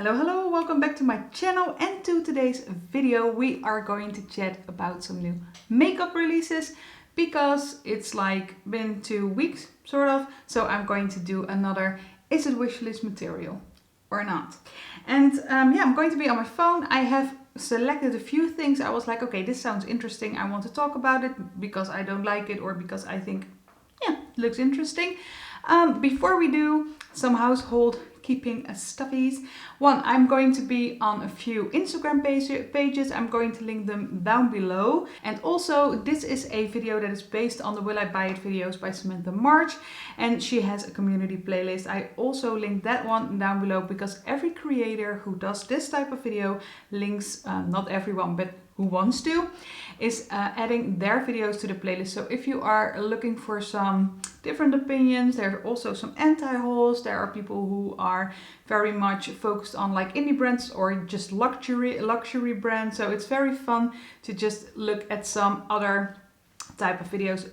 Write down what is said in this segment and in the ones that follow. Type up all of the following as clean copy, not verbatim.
Hello, welcome back to my channel, and to today's video we are going to chat about some new makeup releases because it's like been 2 weeks sort of, so I'm going to do another is it wishlist material or not. And yeah, I'm going to be on my phone. I have selected a few things. I was like, okay, this sounds interesting, I want to talk about it because I don't like it or because I think yeah, it looks interesting. Before we do, some household keeping stuffies. One, I'm going to be on a few Instagram pages. I'm going to link them down below. And also, this is a video that is based on the Will I Buy It videos by Samantha March. And she has a community playlist. I also link that one down below because every creator who does this type of video links, not everyone, but who wants to, is adding their videos to the playlist. So if you are looking for some different opinions, there are also some anti-hauls. There are people who are very much focused on like indie brands or just luxury brands. So it's very fun to just look at some other type of videos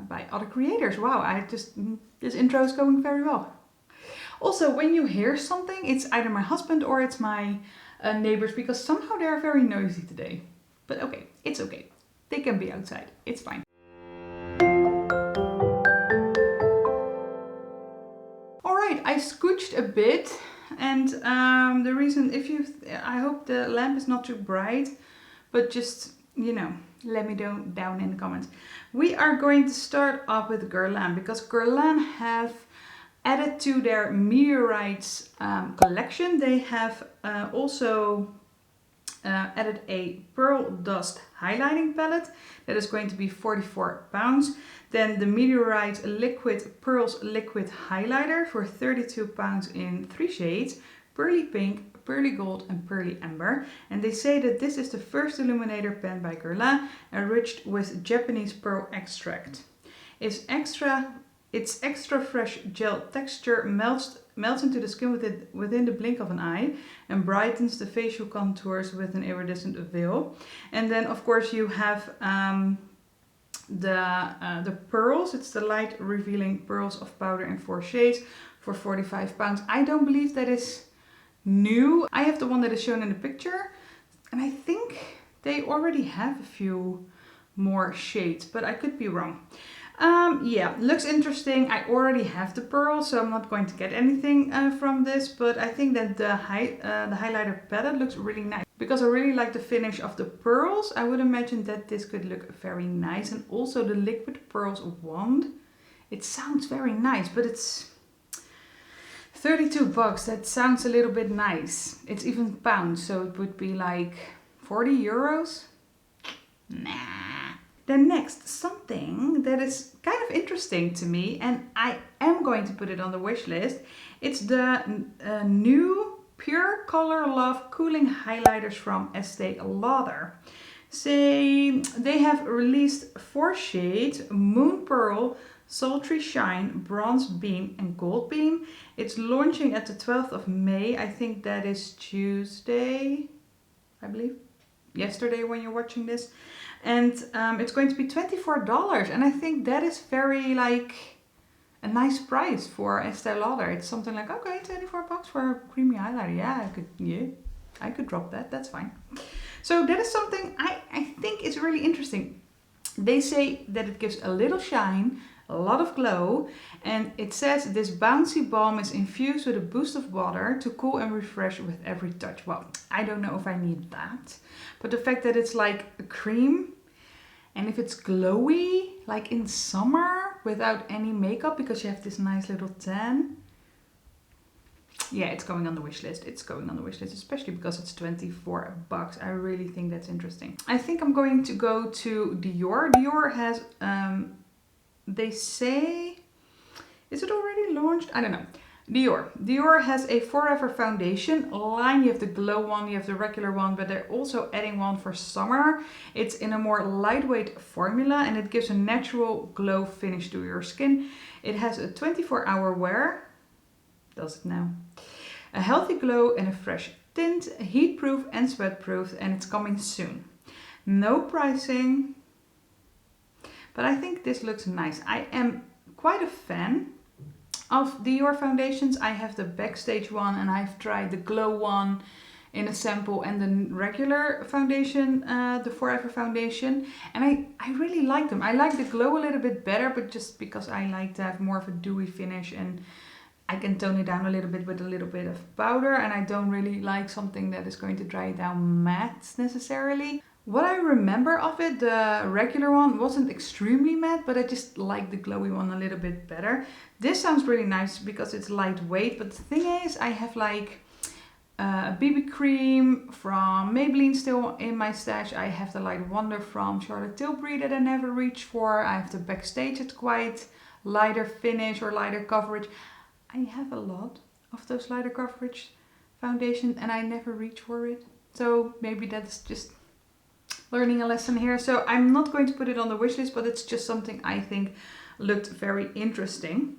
by other creators. Wow, this intro is going very well. Also, when you hear something, it's either my husband or it's my neighbors because somehow they're very noisy today. But okay, it's okay. They can be outside. It's fine. Alright, I scooched a bit. And the reason, I hope the lamp is not too bright. But just, you know, let me know down in the comments. We are going to start off with Glam because Glam have added to their Meteorites collection. They have also added a pearl dust highlighting palette that is going to be £44. Then the Meteorite liquid pearls liquid highlighter for £32 in 3 shades: pearly pink, pearly gold and pearly amber. And they say that this is the first illuminator pen by Glam enriched with Japanese pearl extract. Its extra fresh gel texture melts into the skin within the blink of an eye and brightens the facial contours with an iridescent veil. And then of course you have the pearls. It's the light revealing pearls of powder in 4 shades for £45. I don't believe that is new. I have the one that is shown in the picture and I think they already have a few more shades, but I could be wrong. Yeah, looks interesting. I already have the pearl, so I'm not going to get anything from this, but I think that the highlighter palette looks really nice. Because I really like the finish of the pearls, I would imagine that this could look very nice. And also the liquid pearls wand. It sounds very nice, but it's $32. That sounds a little bit nice. It's even pounds, so it would be like 40 euros. Nah. Then next, something that is kind of interesting to me, and I am going to put it on the wish list. It's the new Pure Color Love Cooling Highlighters from Estee Lauder. They have released 4 shades: Moon Pearl, Sultry Shine, Bronze Beam and Gold Beam. It's launching at the 12th of May. I think that is Tuesday, I believe. Yesterday when you're watching this. And it's going to be $24, and I think that is very like a nice price for Estee Lauder. It's something like, okay, $24 for a creamy highlighter. Yeah, I could drop that. That's fine. So that is something I think is really interesting. They say that it gives a little shine, a lot of glow, and it says this bouncy balm is infused with a boost of water to cool and refresh with every touch. Well, I don't know if I need that, but the fact that it's like a cream, and if it's glowy, like in summer without any makeup because you have this nice little tan. Yeah, it's going on the wish list. It's going on the wish list, especially because it's $24. I really think that's interesting. I think I'm going to go to Dior. Dior has, they say, is it already launched? I don't know. Dior has a Forever foundation line. You have the glow one, you have the regular one, but they're also adding one for summer. It's in a more lightweight formula and it gives a natural glow finish to your skin. It has a 24-hour wear. Does it now? A healthy glow and a fresh tint, heat-proof and sweat-proof, and it's coming soon. No pricing, but I think this looks nice. I am quite a fan of Dior foundations. I have the Backstage one and I've tried the Glow one in a sample and the regular foundation, the Forever foundation. And I really like them. I like the Glow a little bit better, but just because I like to have more of a dewy finish and I can tone it down a little bit with a little bit of powder, and I don't really like something that is going to dry it down matte necessarily. What I remember of it, the regular one wasn't extremely matte, but I just like the glowy one a little bit better. This sounds really nice because it's lightweight, but the thing is I have like a BB cream from Maybelline still in my stash. I have the Light Wonder from Charlotte Tilbury that I never reach for. I have the Backstage, it's quite lighter finish or lighter coverage. I have a lot of those lighter coverage foundations and I never reach for it. So maybe that's just learning a lesson here. So I'm not going to put it on the wish list, but it's just something I think looked very interesting.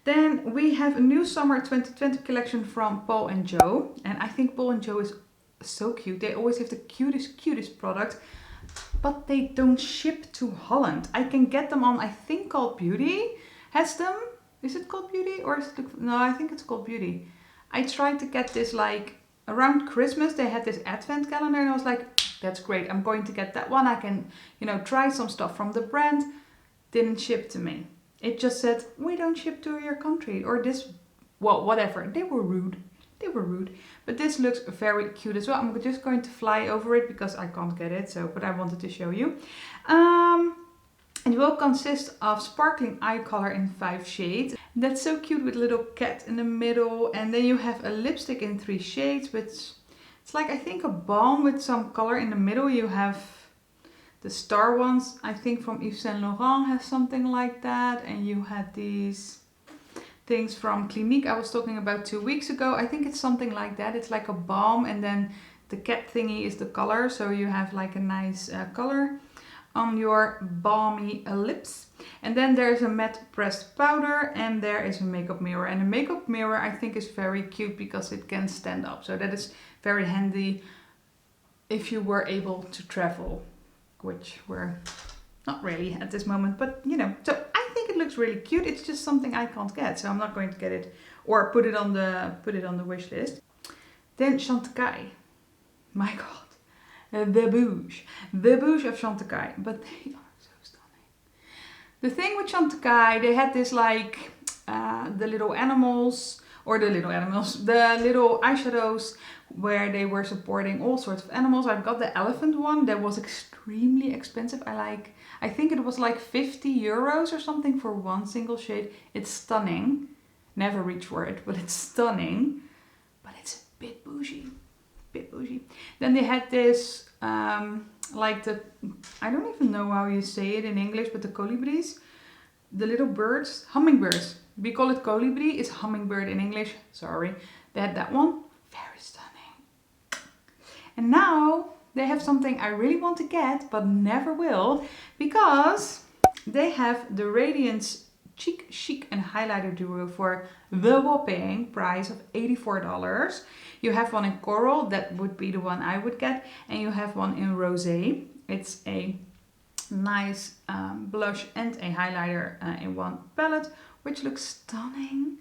Then we have a new summer 2020 collection from Paul and Joe. And I think Paul and Joe is so cute. They always have the cutest product, but they don't ship to Holland. I can get them on, I think Called Beauty has them. Is it Called Beauty or is it, no, I think it's Called Beauty. I tried to get this like around Christmas. They had this advent calendar and I was like, that's great. I'm going to get that one. I can, you know, try some stuff from the brand. Didn't ship to me. It just said, we don't ship to your country or this, well, whatever. They were rude. They were rude. But this looks very cute as well. I'm just going to fly over it because I can't get it. So, but I wanted to show you. It will consist of sparkling eye color in 5 shades. That's so cute with a little cat in the middle. And then you have a lipstick in 3 shades, which it's like I think a balm with some color in the middle. You have the star ones, I think from Yves Saint Laurent has something like that. And you had these things from Clinique I was talking about 2 weeks ago. I think it's something like that. It's like a balm and then the cat thingy is the color. So you have like a nice color on your balmy lips. And then there's a matte pressed powder and there is a makeup mirror. And the makeup mirror I think is very cute because it can stand up. So that is very handy if you were able to travel, which we're not really at this moment, but you know. So I think it looks really cute. It's just something I can't get, so I'm not going to get it or put it on the wish list. Then Chantecaille. My god. The bouge of Chantecaille, but they are so stunning. The thing with Chantecaille, they had this like the little animals, the little eyeshadows where they were supporting all sorts of animals. I've got the elephant one that was extremely expensive. I think it was like 50 euros or something for one single shade. It's stunning. Never reach for it, but it's stunning. But it's a bit bougie. Then they had this like the, I don't even know how you say it in English, but the colibris, the little birds, hummingbirds. We call it colibri, it's hummingbird in English, sorry. They had that one, very stunning. And now they have something I really want to get, but never will, because they have the Radiance Cheek Chic and Highlighter Duo for the whopping price of $84. You have one in coral, that would be the one I would get, and you have one in rosé. It's a nice blush and a highlighter in one palette, which looks stunning.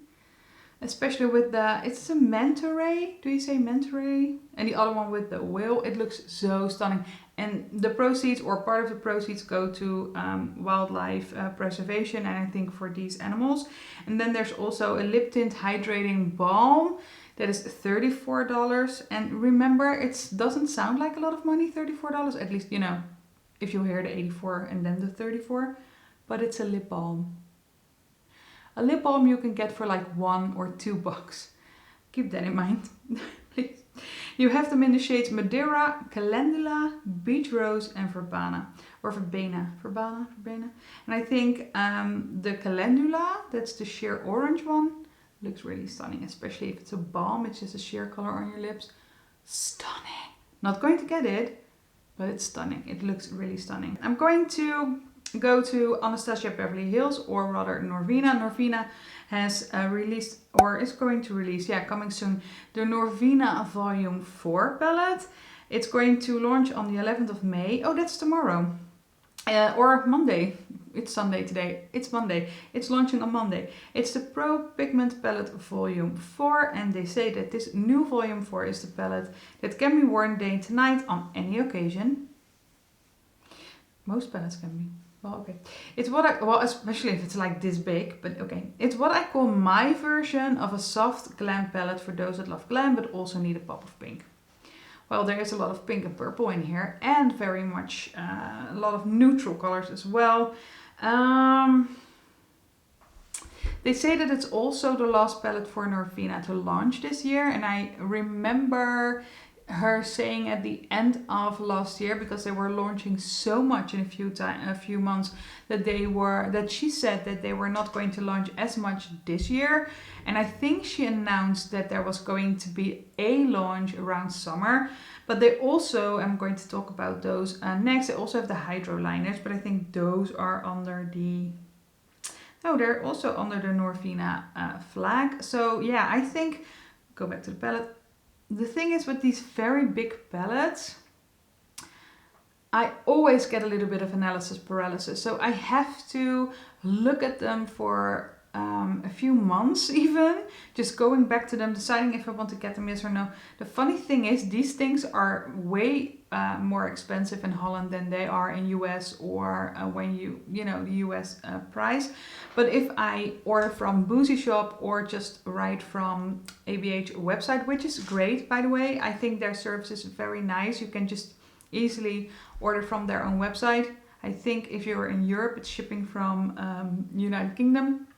Especially with the, it's a Mentoray, do you say Mentoray? And the other one with the whale, it looks so stunning. And the proceeds, or part of the proceeds, go to wildlife preservation, and I think for these animals. And then there's also a lip tint hydrating balm that is $34. And remember, it doesn't sound like a lot of money, $34, at least, you know, if you hear the 84 and then the 34, but it's a lip balm. A lip balm you can get for like $1 or $2. Keep that in mind, please. You have them in the shades Madeira, Calendula, Beach Rose and Verbena. Or Verbena. And I think the Calendula, that's the sheer orange one, looks really stunning. Especially if it's a balm, it's just a sheer color on your lips. Stunning. Not going to get it, but it's stunning. It looks really stunning. I'm going to go to Anastasia Beverly Hills, or rather NORVINA. NORVINA has released, or is going to release, yeah, coming soon, the NORVINA Volume 4 palette. It's going to launch on the 11th of May. Oh, that's tomorrow. Or Monday. it's Sunday today, it's Monday, it's launching on Monday. It's the Pro Pigment Palette Volume 4, and they say that this new Volume 4 is the palette that can be worn day and night on any occasion. Most palettes can be. Well, okay. It's what I, well, especially if it's like this big, but okay. It's what I call my version of a soft glam palette for those that love glam, but also need a pop of pink. Well, there is a lot of pink and purple in here, and very much a lot of neutral colors as well. They say that it's also the last palette for NORVINA to launch this year, and I remember her saying at the end of last year, because they were launching so much in a few months, that she said that they were not going to launch as much this year. And I think she announced that there was going to be a launch around summer. But they also, I'm going to talk about those next, they also have the hydro liners, but I think those are under the, no, they're also under the NORVINA flag. So yeah, I think, go back to the palette. The thing is with these very big palettes, I always get a little bit of analysis paralysis. So I have to look at them for a few months even, just going back to them, deciding if I want to get them, yes or no. The funny thing is these things are way more expensive in Holland than they are in US, or when you know, the US price. But if I order from Boozy Shop or just right from ABH website, which is great, by the way, I think their service is very nice. You can just easily order from their own website. I think if you're in Europe, it's shipping from United Kingdom.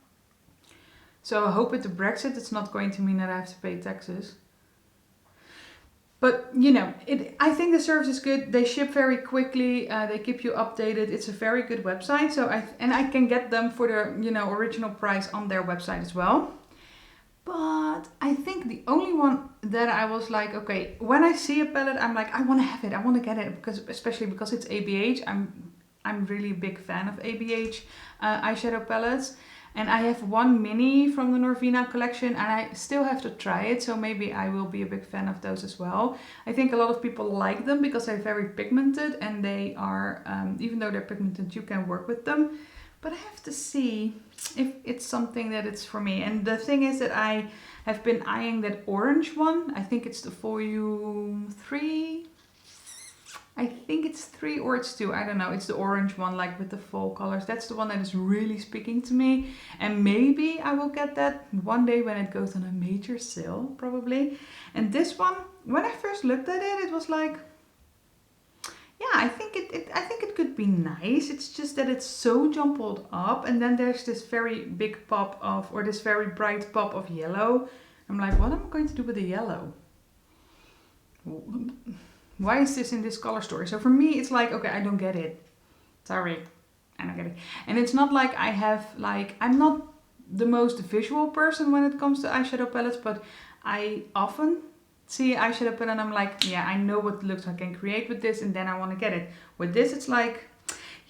So I hope with the Brexit, it's not going to mean that I have to pay taxes. But, you know, I think the service is good. They ship very quickly. They keep you updated. It's a very good website. So I can get them for the, you know, original price on their website as well. But I think the only one that I was like, okay, when I see a palette, I'm like, I want to have it. I want to get it, because especially because it's ABH. I'm really a big fan of ABH eyeshadow palettes. And I have one mini from the NORVINA collection, and I still have to try it, so maybe I will be a big fan of those as well. I think a lot of people like them because they're very pigmented, and they are, even though they're pigmented, you can work with them. But I have to see if it's something that it's for me. And the thing is that I have been eyeing that orange one. I think it's the Volume 3. I think it's 3 or it's 2, I don't know. It's the orange one, like with the fall colors. That's the one that is really speaking to me. And maybe I will get that one day when it goes on a major sale, probably. And this one, when I first looked at it, it was like, yeah, I think it could be nice. It's just that it's so jumbled up. And then there's this very big pop of, or this very bright pop of yellow. I'm like, what am I going to do with the yellow? Why is this in this color story? So for me, it's like, okay, I don't get it. Sorry, I don't get it. And it's not like I have, like, I'm not the most visual person when it comes to eyeshadow palettes, but I often see eyeshadow palette and I'm like, yeah, I know what looks I can create with this, and then I want to get it. With this, it's like,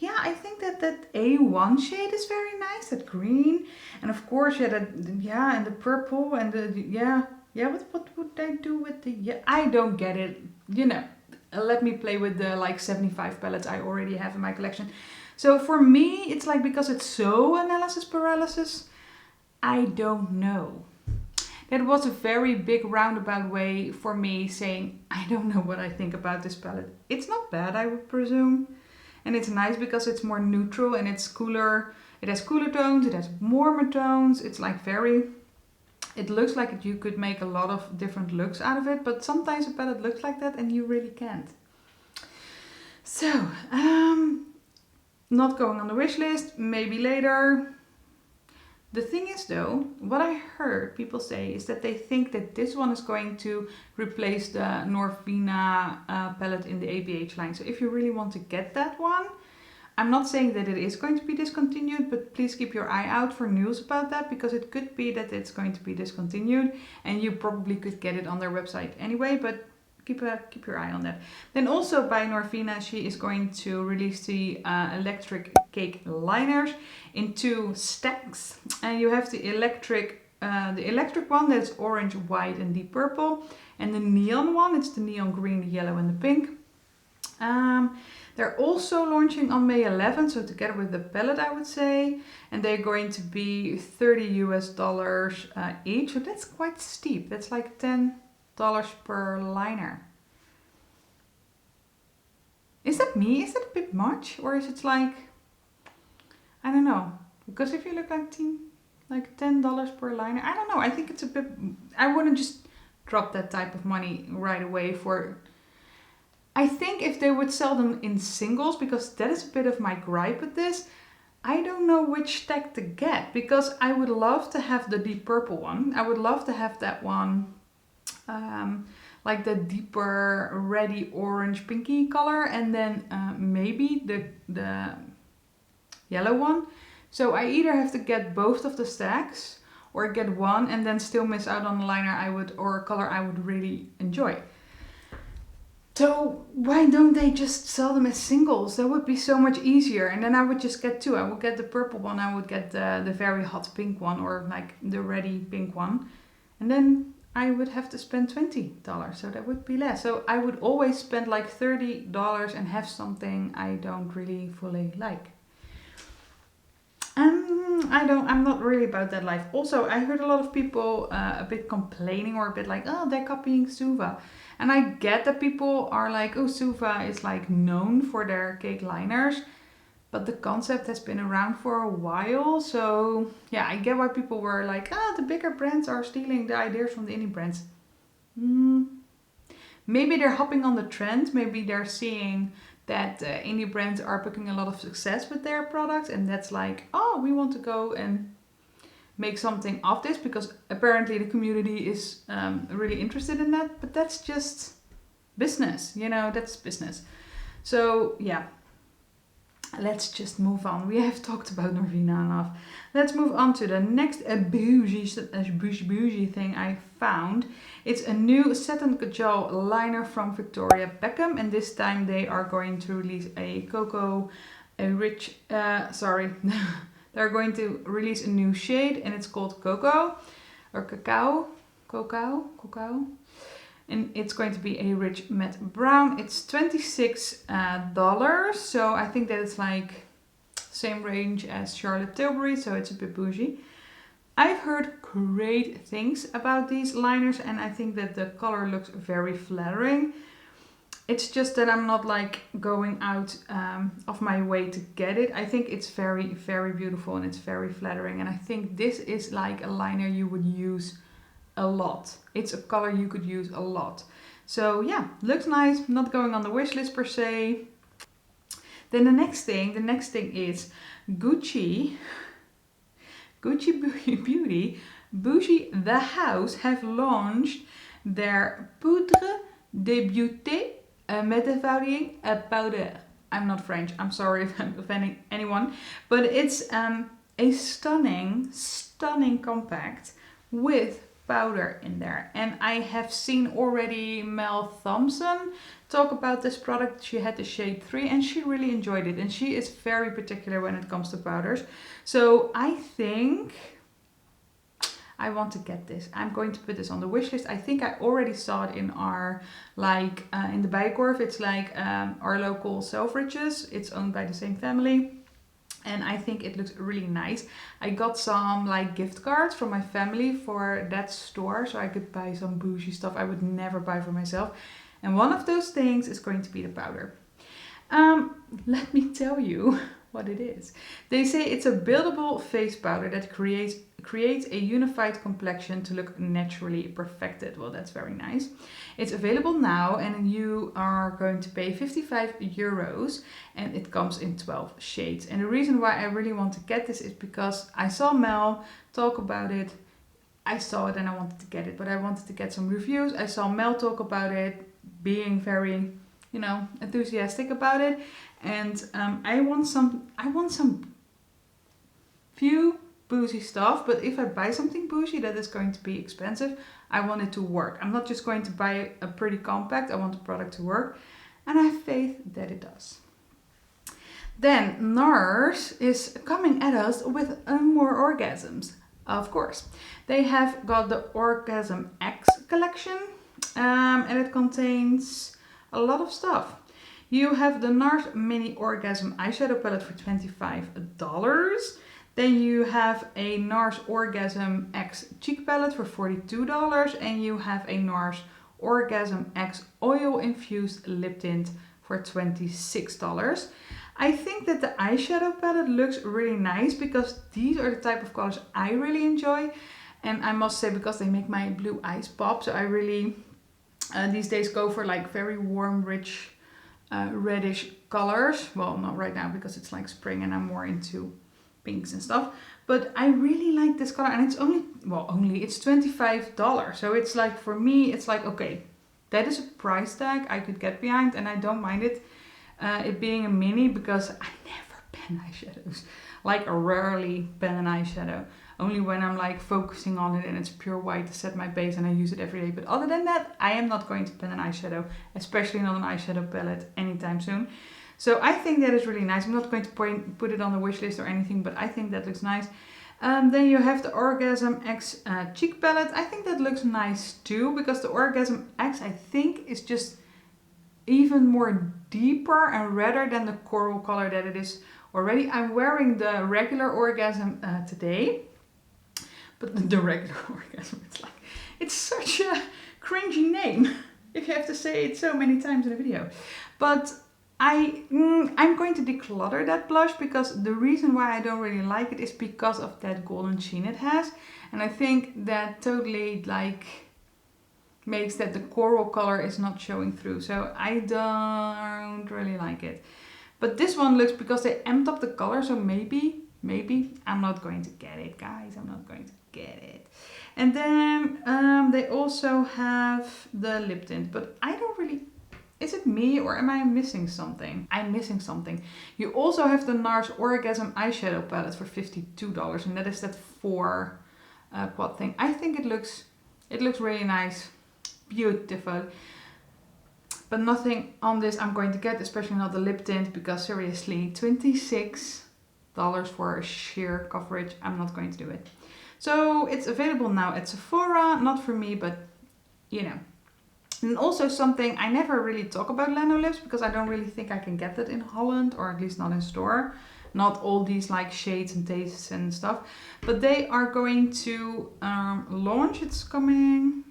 yeah, I think that A1 shade is very nice, that green. And of course, yeah, and the purple and the, yeah, what would I do with the, yeah, I don't get it, you know. Let me play with the like 75 palettes I already have in my collection. So for me, it's like, because it's so analysis paralysis, I don't know. That was a very big roundabout way for me saying, I don't know what I think about this palette. It's not bad, I would presume. And it's nice because it's more neutral and it's cooler. It has cooler tones, it has warmer tones. It's like very... It looks like you could make a lot of different looks out of it, but sometimes a palette looks like that and you really can't. So, not going on the wish list, maybe later. The thing is though, what I heard people say is that they think that this one is going to replace the NORVINA palette in the ABH line. So if you really want to get that one, I'm not saying that it is going to be discontinued, but please keep your eye out for news about that, because it could be that it's going to be discontinued and you probably could get it on their website anyway, but keep your eye on that. Then also by NORVINA, she is going to release the electric cake liners in 2 stacks. And you have the electric one that's orange, white and deep purple, and the neon one, it's the neon green, the yellow and the pink. They're also launching on May 11th, so together with the palette I would say. And they're going to be $30 US each, so that's quite steep. That's like $10 per liner. Is that me? Is that a bit much? Or is it like, I don't know. Because if you look like $10 per liner, I don't know. I think it's a bit, I wouldn't just drop that type of money right away for, I think if they would sell them in singles, because that is a bit of my gripe with this, I don't know which stack to get, because I would love to have the deep purple one. I would love to have that one, like the deeper reddy orange pinky color, and then maybe the yellow one. So I either have to get both of the stacks or get one and then still miss out on a liner or a color I would really enjoy. So why don't they just sell them as singles? That would be so much easier. And then I would just get two. I would get the purple one, I would get the very hot pink one, or like the reddy pink one. And then I would have to spend $20, so that would be less. So I would always spend like $30 and have something I don't really fully like. I'm not really about that life. Also, I heard a lot of people a bit complaining or a bit like, oh, they're copying Suva. And I get that people are like, oh, Suva is like known for their cake liners. But the concept has been around for a while. So yeah, I get why people were like, ah, the bigger brands are stealing the ideas from the indie brands. Maybe they're hopping on the trend. Maybe they're seeing that indie brands are picking a lot of success with their products. And that's like, oh, we want to go and make something of this. Because apparently the community is really interested in that. But that's just business, you know, that's business. So yeah. Let's just move on. We have talked about NORVINA enough. Let's move on to the next bougie thing I found. It's a new satin Kajal liner from Victoria Beckham, and this time they are going to release a they're going to release a new shade, and it's called Cocoa or Cacao. And it's going to be a rich matte brown. It's $26, so I think that it's like same range as Charlotte Tilbury, so it's a bit bougie. I've heard great things about these liners, and I think that the color looks very flattering. It's just that I'm not like going out of my way to get it. I think it's very, very beautiful and it's very flattering, and I think this is like a liner you would use a lot. It's a color you could use a lot. So yeah, looks nice. Not going on the wish list per se. Then the next thing is Gucci Beauty, Bougie the House have launched their Poudre de Beauté Mattifying Powder. I'm not French. I'm sorry if I'm offending anyone, but it's a stunning compact with powder in there. And I have seen already Mel Thompson talk about this product. She had the shade 3 and she really enjoyed it, and she is very particular when it comes to powders. So I think I want to get this. I'm going to put this on the wish list. I think I already saw it in our in the Bijenkorf. It's like our local Selfridges. It's owned by the same family. And I think it looks really nice. I got some like gift cards from my family for that store, so I could buy some bougie stuff I would never buy for myself. And one of those things is going to be the powder. Let me tell you what it is. They say it's a buildable face powder that creates a unified complexion to look naturally perfected. Well, that's very nice. It's available now, and you are going to pay €55, and it comes in 12 shades. And the reason why I really want to get this is because I saw Mel talk about it. I saw it and I wanted to get it, but I wanted to get some reviews. I saw Mel talk about it, being very, you know, enthusiastic about it. And I want some few bougie stuff, but if I buy something bougie that is going to be expensive, I want it to work. I'm not just going to buy a pretty compact. I want the product to work, and I have faith that it does. Then Nars is coming at us with more orgasms. Of course, they have got the Orgasm X collection, and it contains a lot of stuff. You have the Nars Mini Orgasm Eyeshadow Palette for $25. Then you have a Nars Orgasm X Cheek Palette for $42. And you have a Nars Orgasm X Oil Infused Lip Tint for $26. I think that the eyeshadow palette looks really nice because these are the type of colors I really enjoy. And I must say, because they make my blue eyes pop, so I really these days go for like very warm, rich, reddish colors. Well, not right now because it's like spring and I'm more into pinks and stuff. But I really like this color, and it's it's $25. So it's like, for me, it's like, okay, that is a price tag I could get behind, and I don't mind it. It being a mini, because I never pen eyeshadows. Like, rarely pen an eyeshadow. Only when I'm like focusing on it and it's pure white to set my base and I use it every day. But other than that, I am not going to pen an eyeshadow, especially not an eyeshadow palette anytime soon. So I think that is really nice. I'm not going to put it on the wish list or anything, but I think that looks nice. Then you have the Orgasm X Cheek Palette. I think that looks nice too, because the Orgasm X, I think, is just even more deeper and redder than the coral color that it is already. I'm wearing the regular Orgasm today. But the regular Orgasm, it's such a cringy name if you have to say it so many times in a video. But I'm going to declutter that blush, because the reason why I don't really like it is because of that golden sheen it has. And I think that totally like makes that the coral color is not showing through. So I don't really like it. But this one looks, because they amped up the color, so maybe I'm not going to get it, guys. I'm not going to get it. And then they also have the lip tint, but I don't really... Is it me, or am I missing something? I'm missing something. You also have the Nars Orgasm Eyeshadow Palette for $52, and that is that 4 quad thing. I think it looks really nice. Beautiful. But nothing on this I'm going to get, especially not the lip tint, because seriously, $26 for a sheer coverage, I'm not going to do it. So it's available now at Sephora, not for me, but you know. And also something, I never really talk about Lano lips, because I don't really think I can get that in Holland, or at least not in store. Not all these like shades and tastes and stuff. But they are going to launch, it's coming...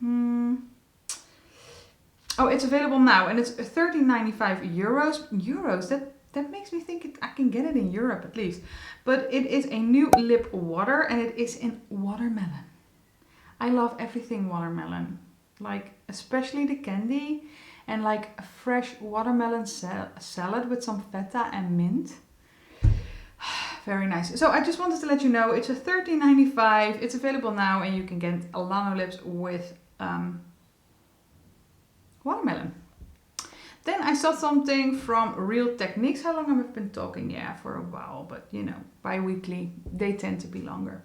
Oh, it's available now, and it's €13.95. That makes me think I can get it in Europe at least. But it is a new lip water, and it is in watermelon. I love everything watermelon. Like, especially the candy, and like a fresh watermelon salad with some feta and mint. Very nice. So I just wanted to let you know, it's a $13.95. It's available now, and you can get a Lano lips with watermelon. Then I saw something from Real Techniques. How long have I been talking? Yeah, for a while, but you know, bi-weekly, they tend to be longer.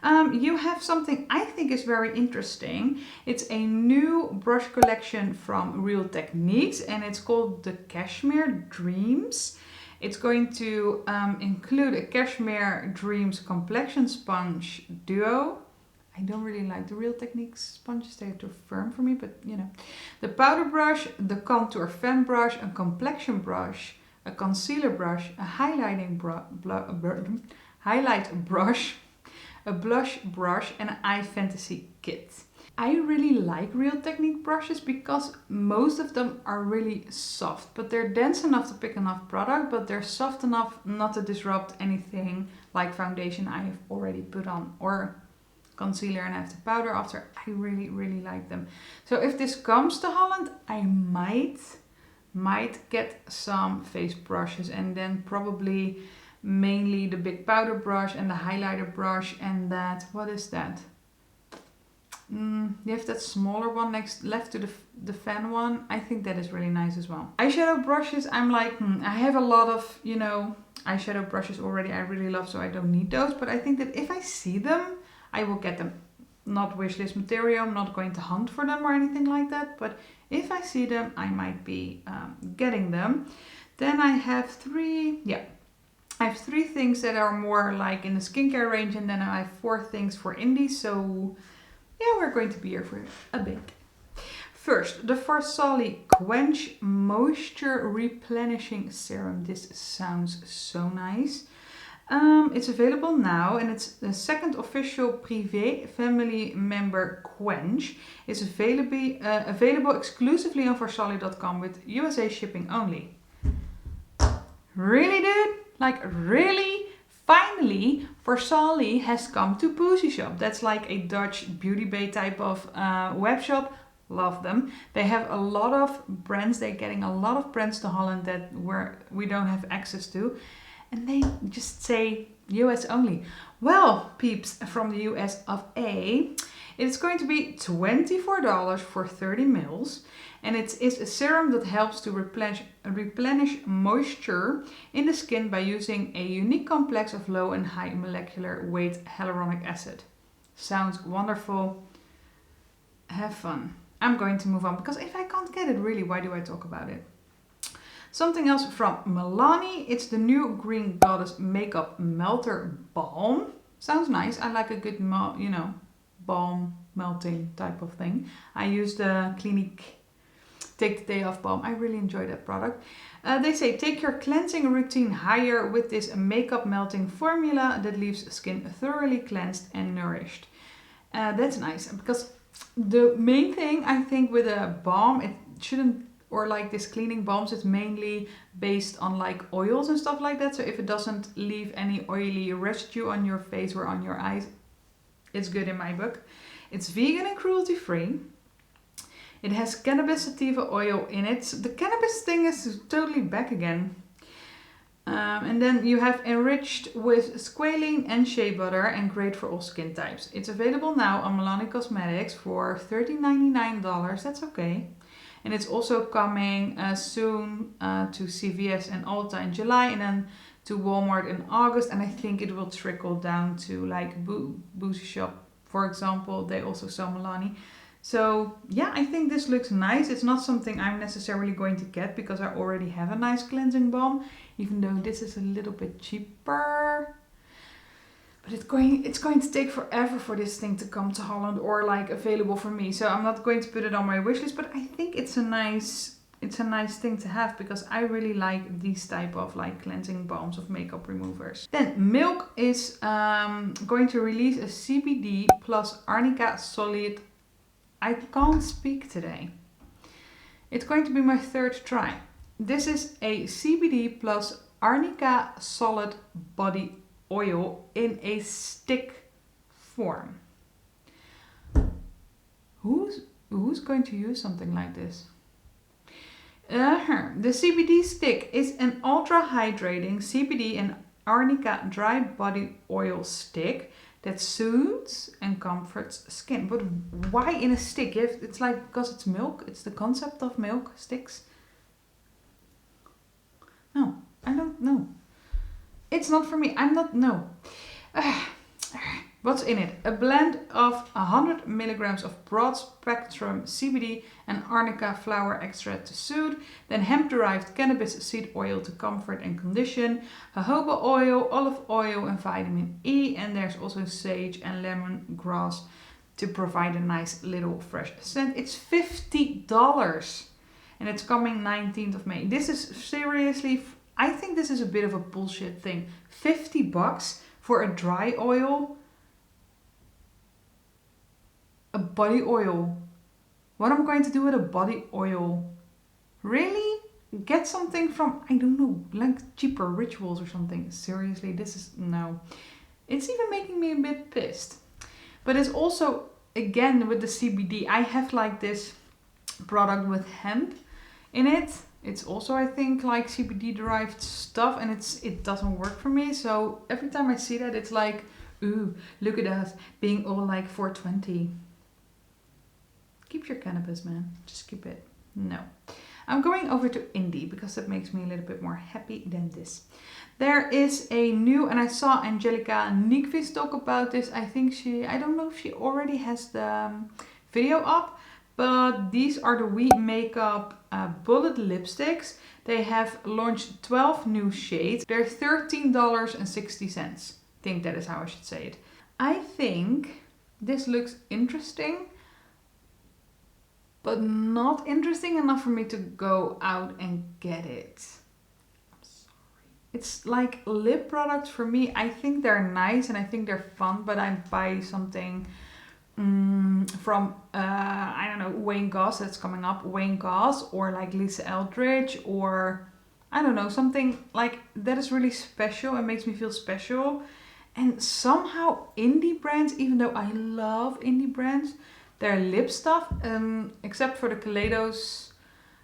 You have something I think is very interesting. It's a new brush collection from Real Techniques, and it's called the Cashmere Dreams. It's going to include a Cashmere Dreams Complexion Sponge Duo. I don't really like the Real Techniques sponges, they're too firm for me, but you know. The powder brush, the contour fan brush, a complexion brush, a concealer brush, a highlight brush, a blush brush, and an eye fantasy kit. I really like Real Technique brushes because most of them are really soft, but they're dense enough to pick enough product, but they're soft enough not to disrupt anything like foundation I have already put on, or concealer and I have the powder after. I really, really like them. So if this comes to Holland, I might get some face brushes, and then probably mainly the big powder brush and the highlighter brush, and that, what is that? You have that smaller one left to the fan one. I think that is really nice as well. Eyeshadow brushes, I'm like, I have a lot of, you know, eyeshadow brushes already I really love, so I don't need those. But I think that if I see them, I will get them. Not wishlist material, I'm not going to hunt for them or anything like that. But if I see them, I might be getting them. Then I have three things that are more like in the skincare range, and then I have 4 things for indie. So yeah, we're going to be here for a bit. First, the Farsali Quench Moisture Replenishing Serum. This sounds so nice. It's available now, and it's the second official Privé family member quench. It's available exclusively on Farsali.com with USA shipping only. Really, dude? Like, really? Finally, Farsali has come to Boozy Shop. That's like a Dutch beauty bay type of web shop. Love them. They have a lot of brands. They're getting a lot of brands to Holland that we don't have access to. And they just say US only. Well, peeps from the US of A, it's going to be $24 for 30 mils. And it is a serum that helps to replenish moisture in the skin by using a unique complex of low and high molecular weight hyaluronic acid. Sounds wonderful. Have fun. I'm going to move on because if I can't get it, really, why do I talk about it? Something else from MILANI. It's the new Green Goddess Makeup Melter Balm. Sounds nice. I like a good, balm melting type of thing. I use the Clinique Take the Day Off Balm. I really enjoy that product. They say take your cleansing routine higher with this makeup melting formula that leaves skin thoroughly cleansed and nourished. That's nice because the main thing I think with a balm, it shouldn't, or like this cleaning balms, it's mainly based on like oils and stuff like that. So if it doesn't leave any oily residue on your face or on your eyes, it's good in my book. It's vegan and cruelty free. It has cannabis sativa oil in it. So the cannabis thing is totally back again. And then you have enriched with squalene and shea butter and great for all skin types. It's available now on MILANI Cosmetics for $13.99. That's okay. And it's also coming soon to CVS and Ulta in July, and then to Walmart in August. And I think it will trickle down to like Boozy Shop, for example. They also sell MILANI. So yeah, I think this looks nice. It's not something I'm necessarily going to get because I already have a nice cleansing balm, even though this is a little bit cheaper. But it's going to take forever for this thing to come to Holland or like available for me. So I'm not going to put it on my wish list, but I think it's a nice thing to have because I really like these type of like cleansing balms of makeup removers. Then Milk is going to release a CBD plus Arnica Solid. I can't speak today. It's going to be my third try. This is a CBD plus Arnica Solid Body Oil in a stick form. Who's going to use something like this? The CBD Stick is an ultra hydrating CBD and Arnica dry body oil stick that soothes and comforts skin. But why in a stick? It's like because it's milk. It's the concept of milk sticks. No, I don't know. It's not for me. No. What's in it? A blend of 100 milligrams of broad spectrum CBD and Arnica flower extract to soothe, then hemp-derived cannabis seed oil to comfort and condition, jojoba oil, olive oil and vitamin E, and there's also sage and lemongrass to provide a nice little fresh scent. It's $50 and it's coming 19th of May. This is seriously, I think this is a bit of a bullshit thing. $50 for a dry oil? A body oil. What am I going to do with a body oil? Really? Get something from, I don't know, like cheaper Rituals or something. Seriously, this is, no. It's even making me a bit pissed. But it's also, again, with the CBD, I have like this product with hemp in it. It's also, I think, like CBD derived stuff, and it doesn't work for me. So every time I see that, it's like, ooh, look at us being all like 420. Keep your cannabis, man. Just keep it. No. I'm going over to indie because that makes me a little bit more happy than this. There is a new, and I saw Angelica Niekvist talk about this. I don't know if she already has the video up, but these are the We Makeup Bullet Lipsticks. They have launched 12 new shades. They're $13.60. I think that is how I should say it. I think this looks interesting, but not interesting enough for me to go out and get it. I'm sorry. It's like lip products for me. I think they're nice and I think they're fun, but I buy something from, I don't know, Wayne Goss that's coming up. Wayne Goss or like Lisa Eldridge or I don't know, something like that is really special and makes me feel special. And somehow indie brands, even though I love indie brands, their lip stuff, except for the Kaleidos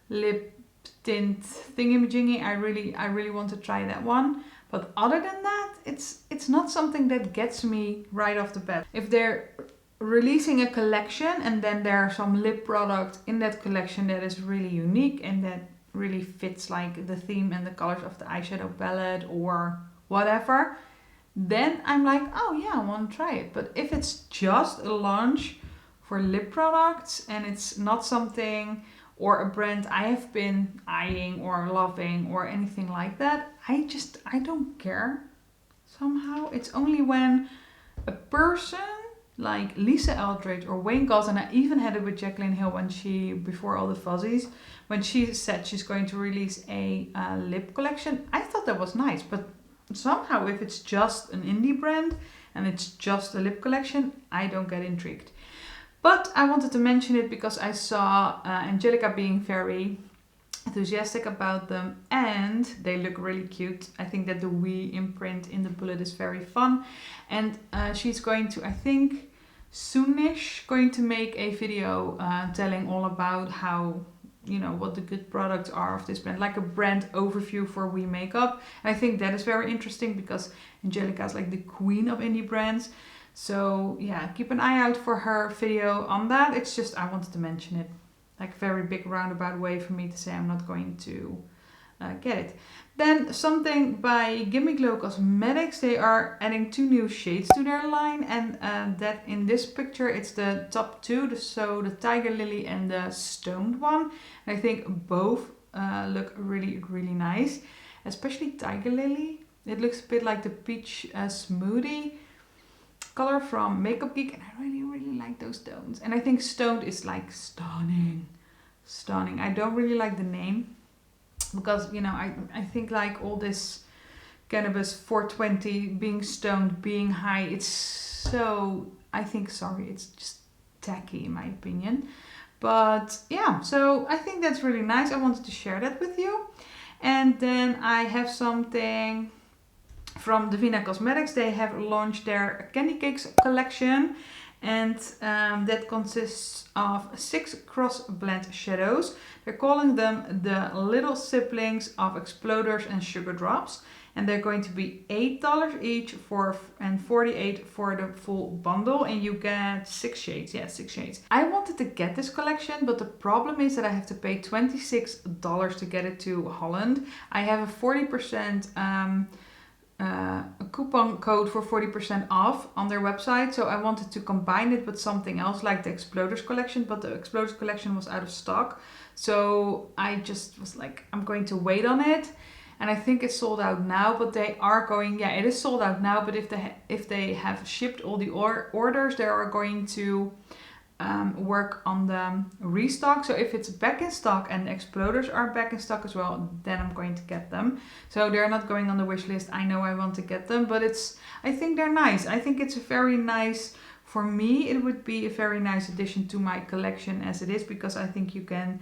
lip tint thingy-majingy, I really want to try that one. But other than that, it's not something that gets me right off the bat. If they're releasing a collection and then there are some lip products in that collection that is really unique and that really fits like the theme and the colors of the eyeshadow palette or whatever, then I'm like, oh yeah, I want to try it. But if it's just a launch for lip products and it's not something or a brand I have been eyeing or loving or anything like that, I don't care. Somehow it's only when a person like Lisa Eldridge or Wayne Goss, and I even had it with Jaclyn Hill when she, before all the fuzzies, when she said she's going to release a lip collection, I thought that was nice. But somehow if it's just an indie brand and it's just a lip collection, I don't get intrigued. But I wanted to mention it because I saw Angelica being very enthusiastic about them and they look really cute. I think that the We imprint in the bullet is very fun, and she's going to, I think soonish, going to make a video telling all about how, you know, what the good products are of this brand, like a brand overview for We Makeup. And I think that is very interesting because Angelica is like the queen of indie brands. So yeah, keep an eye out for her video on that. It's just, I wanted to mention it. Like a very big roundabout way for me to say I'm not going to get it. Then something by Gimme Glow Cosmetics. They are adding 2 new shades to their line, and that in this picture it's the top 2, so the Tiger Lily and the Stoned one. And I think both look really nice, especially Tiger Lily. It looks a bit like the peach smoothie color from Makeup Geek, and I really like those tones. And I think Stoned is like stunning. I don't really like the name because, you know, I think like all this cannabis 420 being stoned, being high, it's so, I think, sorry, it's just tacky in my opinion. But yeah, so I think that's really nice. I wanted to share that with you. And then I have something from Davina Cosmetics. They have launched their Candy Cakes collection, and that consists of 6 cross blend shadows. They're calling them the little siblings of Exploders and Sugar Drops, and they're going to be $8 each and $48 for the full bundle, and you get 6 shades. Yeah, 6 shades. I wanted to get this collection, but the problem is that I have to pay $26 to get it to Holland. I have a 40% a coupon code for 40% off on their website, so I wanted to combine it with something else like the Exploders collection, but the Exploders collection was out of stock, so I just was like, I'm going to wait on it. And I think it's sold out now, but they are going, yeah, it is sold out now, but if they have shipped all the orders, they are going to work on the restock. So if it's back in stock and Exploders are back in stock as well, then I'm going to get them. So they're not going on the wish list. I know I want to get them, but I think they're nice. I think it's a very nice, for me, it would be a very nice addition to my collection as it is, because I think you can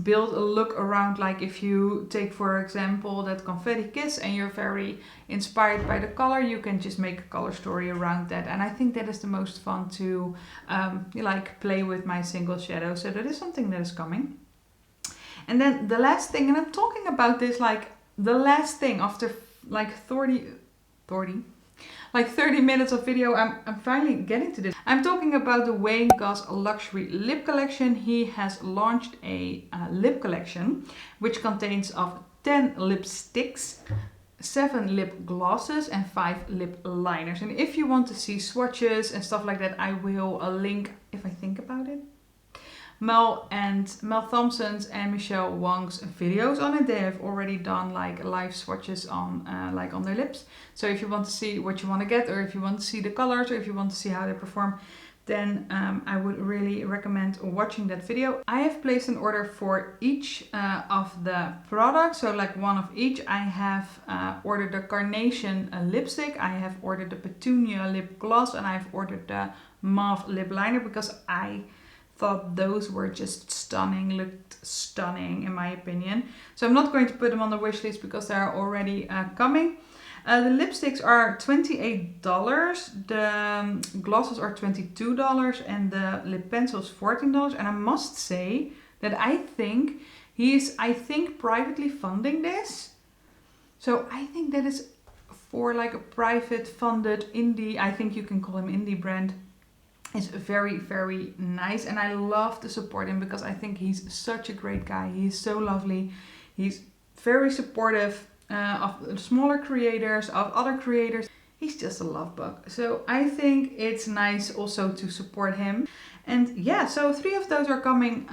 build a look around, like if you take for example that Confetti Kiss and you're very inspired by the color, you can just make a color story around that, and I think that is the most fun to like play with my single shadow. So that is something that is coming. And then the last thing, and I'm talking about this like the last thing after like 30 minutes of video, I'm finally getting to this. I'm talking about the Wayne Goss Luxury Lip Collection. He has launched a lip collection which contains of 10 lipsticks, 7 lip glosses and 5 lip liners. And if you want to see swatches and stuff like that, I will link, if I think about it, Mel Thompson's and Michelle Wong's videos on it. They have already done like live swatches on like on their lips. So if you want to see what you want to get, or if you want to see the colors, or if you want to see how they perform, then I would really recommend watching that video. I have placed an order for each of the products, so like one of each. I have ordered the Carnation lipstick, I have ordered the Petunia lip gloss, and I've ordered the Mauve lip liner because I thought those were just stunning, looked stunning in my opinion. So I'm not going to put them on the wish list because they're already coming. The lipsticks are $28, the glosses are $22, and the lip pencils $14. And I must say that I think he is, privately funding this. So I think that is for like a private funded indie, I think you can call him indie brand. It's very, very nice, and I love to support him because I think he's such a great guy. He's so lovely. He's very supportive of smaller creators, of other creators. He's just a love bug. So I think it's nice also to support him. And yeah, so 3 of those are coming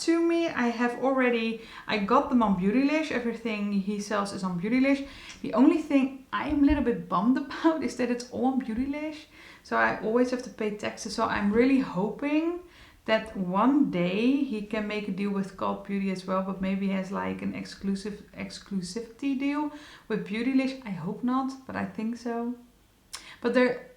to me. I got them on Beautylish. Everything he sells is on Beautylish. The only thing I'm a little bit bummed about is that it's all on Beautylish. So I always have to pay taxes. So I'm really hoping that one day he can make a deal with Cult Beauty as well, but maybe he has like an exclusivity deal with Beautylish. I hope not, but I think so. But there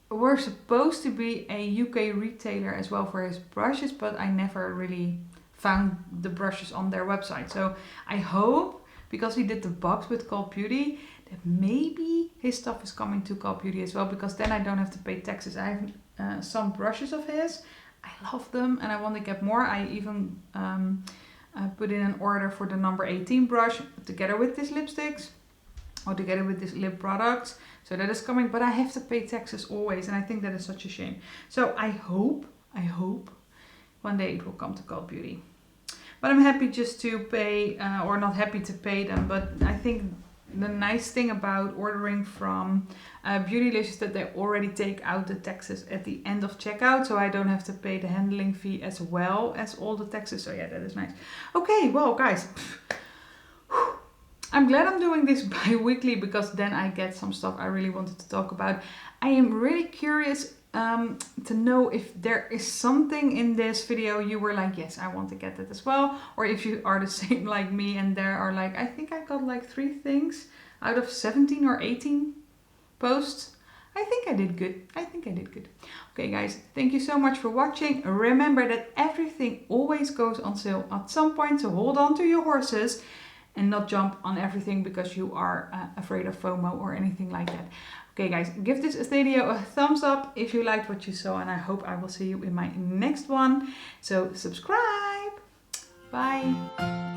were supposed to be a UK retailer as well for his brushes, but I never really found the brushes on their website. So I hope, because he did the box with Cult Beauty, that maybe his stuff is coming to Cult Beauty as well, because then I don't have to pay taxes. I have some brushes of his. I love them and I want to get more. I even put in an order for the number 18 brush together with these lipsticks, or together with these lip products. So that is coming, but I have to pay taxes always, and I think that is such a shame. So I hope one day it will come to Cult Beauty. But I'm happy just to pay, or not happy to pay them, but I think the nice thing about ordering from Beautylish is that they already take out the taxes at the end of checkout, so I don't have to pay the handling fee as well as all the taxes. So yeah, that is nice. Okay, well guys, I'm glad I'm doing this bi-weekly because then I get some stuff I really wanted to talk about. I am really curious to know if there is something in this video you were like, yes, I want to get that as well. Or if you are the same like me and there are like, I think I got like 3 things out of 17 or 18 posts. I think I did good. Okay guys, thank you so much for watching. Remember that everything always goes on sale at some point, so hold on to your horses and not jump on everything because you are afraid of FOMO or anything like that. Okay guys, give this video a thumbs up if you liked what you saw, and I hope I will see you in my next one. So subscribe. Bye.